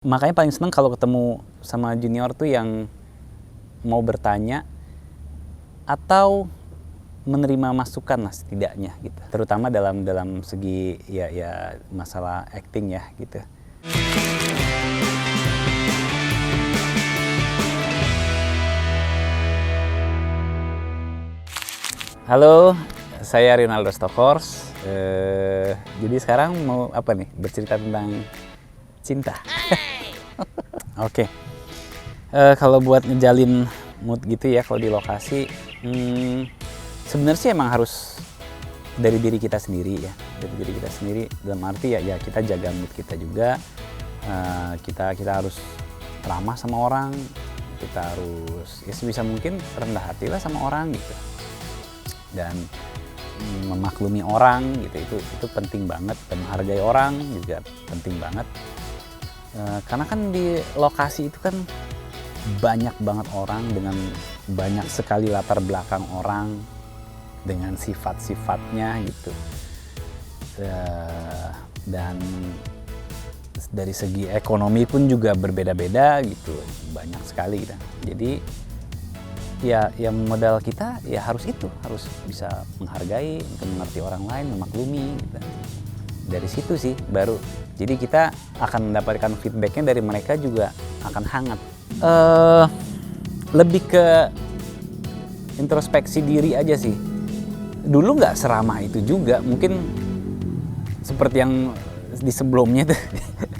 Makanya paling seneng kalau ketemu sama junior tuh yang mau bertanya atau menerima masukan lah setidaknya gitu. Terutama dalam segi ya masalah acting ya gitu. Halo, saya Rinaldo Stokors. Jadi sekarang mau apa nih? Bercerita tentang cinta. Oke. Kalau buat ngejalin mood gitu ya, kalau di lokasi, sebenarnya sih emang harus dari diri kita sendiri ya, dari diri kita sendiri. Dalam arti ya kita jaga mood kita juga. Kita harus ramah sama orang, kita harus ya sebisa mungkin rendah hati lah sama orang gitu. Dan memaklumi orang gitu itu penting banget, dan menghargai orang juga penting banget. Karena kan di lokasi itu kan banyak banget orang dengan banyak sekali latar belakang orang dengan sifat-sifatnya gitu. Dan dari segi ekonomi pun juga berbeda-beda gitu, banyak sekali gitu. Jadi ya modal kita ya harus bisa menghargai, mengerti orang lain, memaklumi gitu. Dari situ sih baru jadi kita akan mendapatkan feedbacknya dari mereka juga akan hangat. Lebih ke introspeksi diri aja sih. Dulu nggak seramah itu juga, mungkin seperti yang di sebelumnya tuh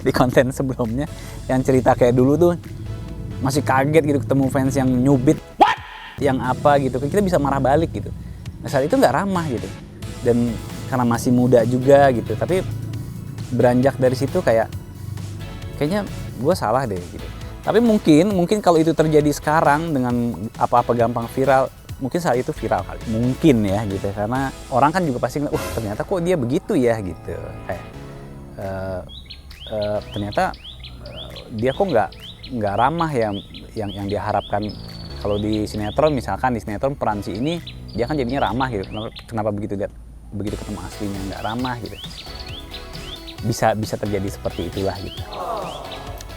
di konten sebelumnya yang cerita kayak dulu tuh masih kaget gitu ketemu fans yang nyubit yang apa gitu, kita bisa marah balik gitu. Nah, saat itu nggak ramah gitu, dan karena masih muda juga gitu. Tapi beranjak dari situ kayaknya gue salah deh gitu. Tapi mungkin kalau itu terjadi sekarang dengan apa-apa gampang viral, mungkin saat itu viral kali, mungkin ya gitu. Karena orang kan juga pasti ternyata kok dia begitu ya gitu, kayak ternyata dia kok nggak ramah ya yang dia harapkan. Kalau di sinetron misalkan, di sinetron peran si ini dia kan jadinya ramah gitu. Kenapa begitu ketemu aslinya nggak ramah gitu. Bisa terjadi seperti itulah gitu.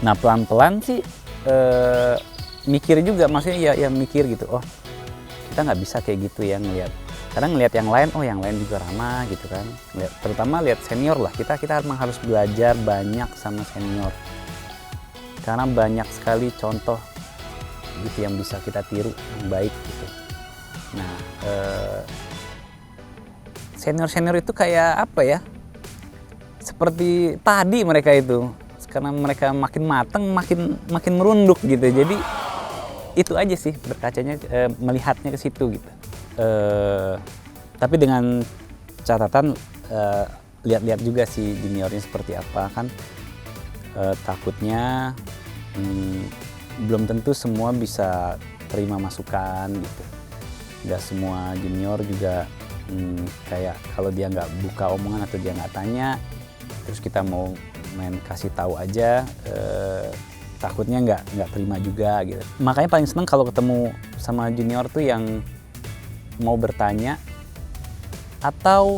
Nah pelan-pelan sih mikir juga, maksudnya ya mikir gitu, oh kita nggak bisa kayak gitu ya ngelihat. Kadang ngelihat yang lain, oh yang lain juga ramah gitu kan. Terutama lihat senior lah, kita memang harus belajar banyak sama senior. Karena banyak sekali contoh gitu yang bisa kita tiru yang baik gitu. Nah senior itu kayak apa ya? Seperti padi mereka itu, karena mereka makin mateng makin merunduk gitu. Jadi itu aja sih berkacanya, melihatnya ke situ gitu. Tapi dengan catatan lihat-lihat juga si juniornya seperti apa kan. Takutnya belum tentu semua bisa terima masukan gitu. Nggak semua junior juga kayak kalau dia nggak buka omongan atau dia nggak tanya, terus kita mau main kasih tahu aja, takutnya nggak terima juga gitu. Makanya paling seneng kalau ketemu sama junior tuh yang mau bertanya atau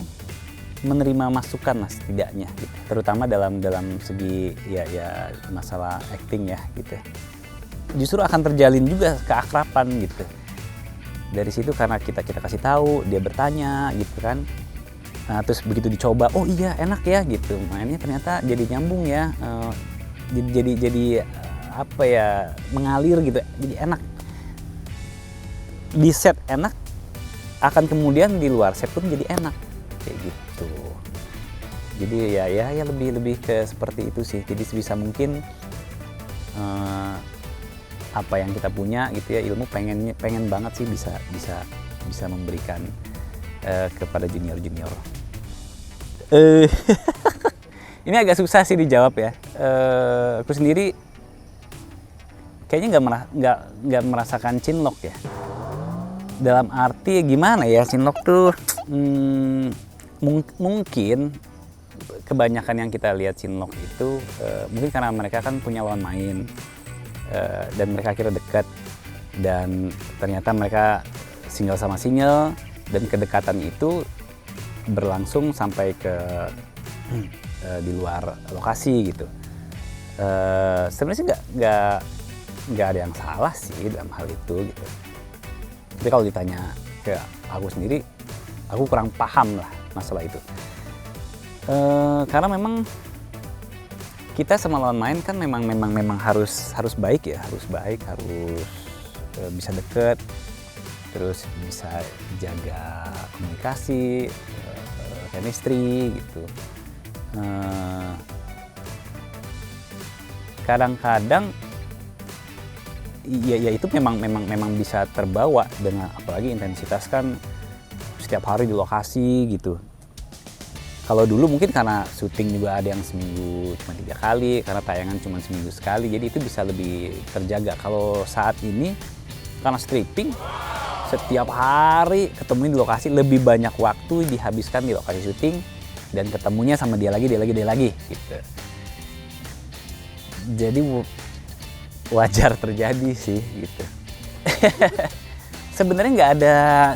menerima masukan lah setidaknya gitu. Terutama dalam segi ya masalah acting ya gitu. Justru akan terjalin juga keakraban gitu. Dari situ karena kita kasih tahu, dia bertanya gitu kan. Nah, terus begitu dicoba, oh iya enak ya gitu. Mainnya ternyata jadi nyambung ya. Jadi apa ya, mengalir gitu. Jadi enak. Di set enak, akan kemudian di luar set pun jadi enak kayak gitu. Jadi ya lebih ke seperti itu sih. Jadi sebisa mungkin apa yang kita punya gitu ya, ilmu pengen banget sih bisa memberikan kepada junior. Ini agak susah sih dijawab ya. Aku sendiri kayaknya nggak merasakan cinlok ya. Dalam arti gimana ya, cinlok tuh mungkin kebanyakan yang kita lihat cinlok itu mungkin karena mereka kan punya lawan main. Dan mereka akhirnya dekat, dan ternyata mereka single sama single, dan kedekatan itu berlangsung sampai ke di luar lokasi gitu. Sebenarnya sih nggak ada yang salah sih dalam hal itu gitu. Tapi kalau ditanya ke aku sendiri, aku kurang paham lah masalah itu. Karena memang kita sama lawan main kan memang harus baik ya, harus bisa deket, terus bisa jaga komunikasi, chemistry gitu. Kadang-kadang ya itu memang bisa terbawa dengan, apalagi intensitas kan setiap hari di lokasi gitu. Kalau dulu mungkin karena syuting juga ada yang seminggu cuma 3 kali, karena tayangan cuma seminggu sekali, jadi itu bisa lebih terjaga. Kalau saat ini karena stripping, setiap hari ketemu di lokasi, lebih banyak waktu dihabiskan di lokasi syuting dan ketemunya sama dia lagi gitu. Jadi wajar terjadi sih gitu. Sebenarnya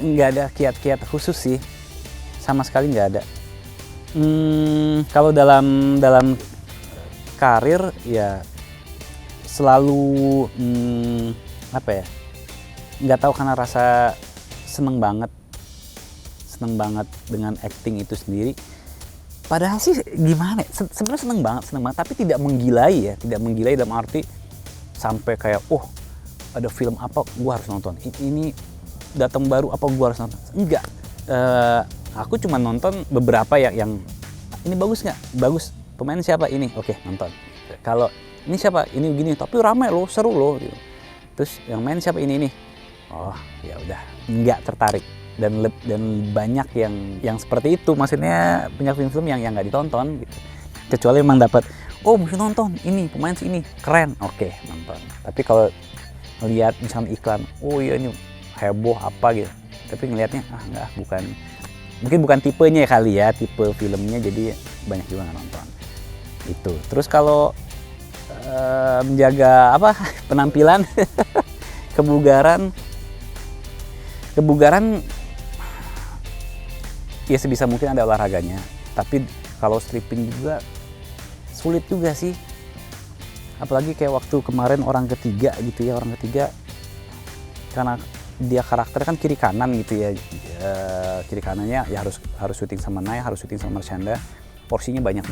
nggak ada kiat-kiat khusus sih, sama sekali nggak ada. Kalau dalam karir ya selalu apa ya, nggak tahu, karena rasa seneng banget dengan acting itu sendiri. Padahal sih gimana, sebenarnya seneng banget, tapi tidak menggilai dalam arti sampai kayak ada film apa gua harus nonton, ini datang baru apa gua harus nonton. Enggak, aku cuma nonton beberapa yang ini bagus nggak, bagus, pemain siapa ini, oke nonton. Kalau ini siapa, ini begini tapi ramai loh, seru loh gitu. Terus yang main siapa, ini oh ya udah, nggak tertarik. Dan banyak yang seperti itu, maksudnya banyak film-film yang nggak ditonton gitu. Kecuali memang dapat, mesti nonton ini, pemain ini keren, oke nonton. Tapi kalau lihat misalnya iklan, iya ini heboh apa gitu, tapi ngelihatnya mungkin bukan tipenya kali ya, tipe filmnya, jadi banyak juga nggak nonton itu. Terus kalau menjaga penampilan, kebugaran ya sebisa mungkin ada olahraganya. Tapi kalau stripping juga sulit juga sih, apalagi kayak waktu kemarin orang ketiga karena dia karakter kan kiri kanan gitu ya, kiri kanannya ya harus syuting sama Naya, harus syuting sama Marshanda, porsinya banyak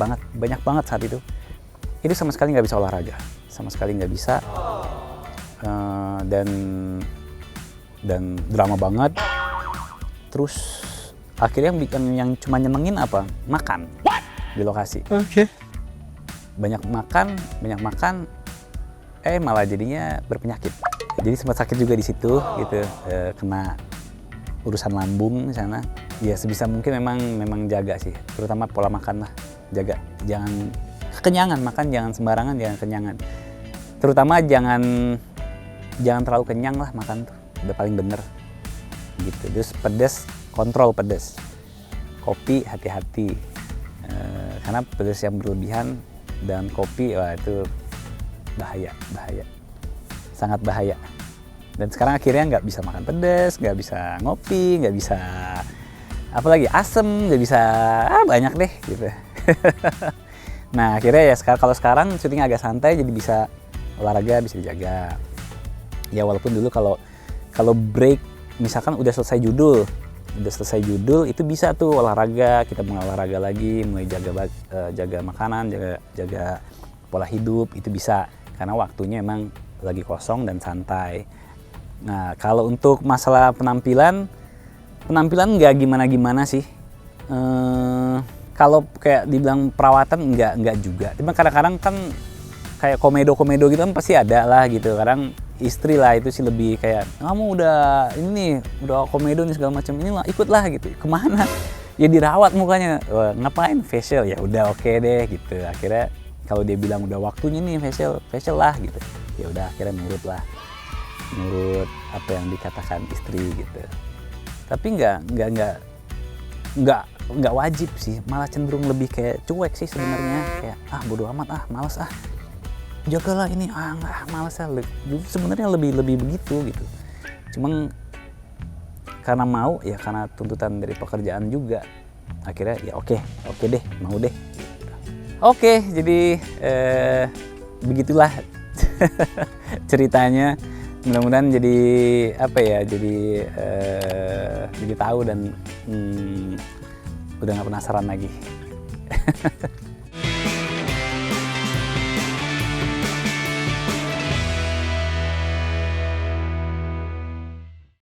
banget saat itu sama sekali nggak bisa olahraga, sama sekali nggak bisa. Dan drama banget. Terus akhirnya yang cuma nyenengin makan di lokasi. Banyak makan, malah jadinya berpenyakit. Jadi sempat sakit juga di situ gitu, kena urusan lambung di sana. Ya sebisa mungkin memang jaga sih, terutama pola makan lah, jaga, jangan kekenyangan, makan jangan sembarangan, jangan kenyangan. Terutama jangan terlalu kenyang lah makan tuh, udah paling bener gitu. Terus pedas, kontrol pedas. Kopi hati-hati, karena pedas yang berlebihan dan kopi, itu bahaya, sangat bahaya. Dan sekarang akhirnya nggak bisa makan pedas, nggak bisa ngopi, nggak bisa apalagi asem, nggak bisa banyak deh gitu. Nah akhirnya ya kalau sekarang syuting agak santai, jadi bisa olahraga, bisa dijaga. Ya walaupun dulu kalau break, misalkan udah selesai judul itu bisa tuh olahraga, kita mulai olahraga lagi, mulai jaga makanan, jaga pola hidup, itu bisa, karena waktunya emang lagi kosong dan santai. Nah kalau untuk masalah penampilan nggak gimana sih. Kalau kayak dibilang perawatan nggak juga. Cuma kadang-kadang kan kayak komedo gitu kan pasti ada lah gitu. Kadang istri lah itu sih lebih kayak, kamu udah komedo nih segala macam, inilah ikutlah gitu. Kemana? Ya dirawat mukanya. Ngapain? Facial. Ya udah oke deh gitu. Akhirnya kalau dia bilang udah waktunya nih facial lah gitu. Ya udah akhirnya nurut apa yang dikatakan istri gitu. Tapi nggak wajib sih, malah cenderung lebih kayak cuek sih sebenarnya, kayak bodo amat, malas jagalah ini, malas sebenarnya lebih begitu gitu. Cuman karena mau ya, karena tuntutan dari pekerjaan juga, akhirnya ya oke deh, mau deh. Oke, jadi begitulah ceritanya. Mudah-mudahan jadi apa ya, jadi tahu dan udah nggak penasaran lagi.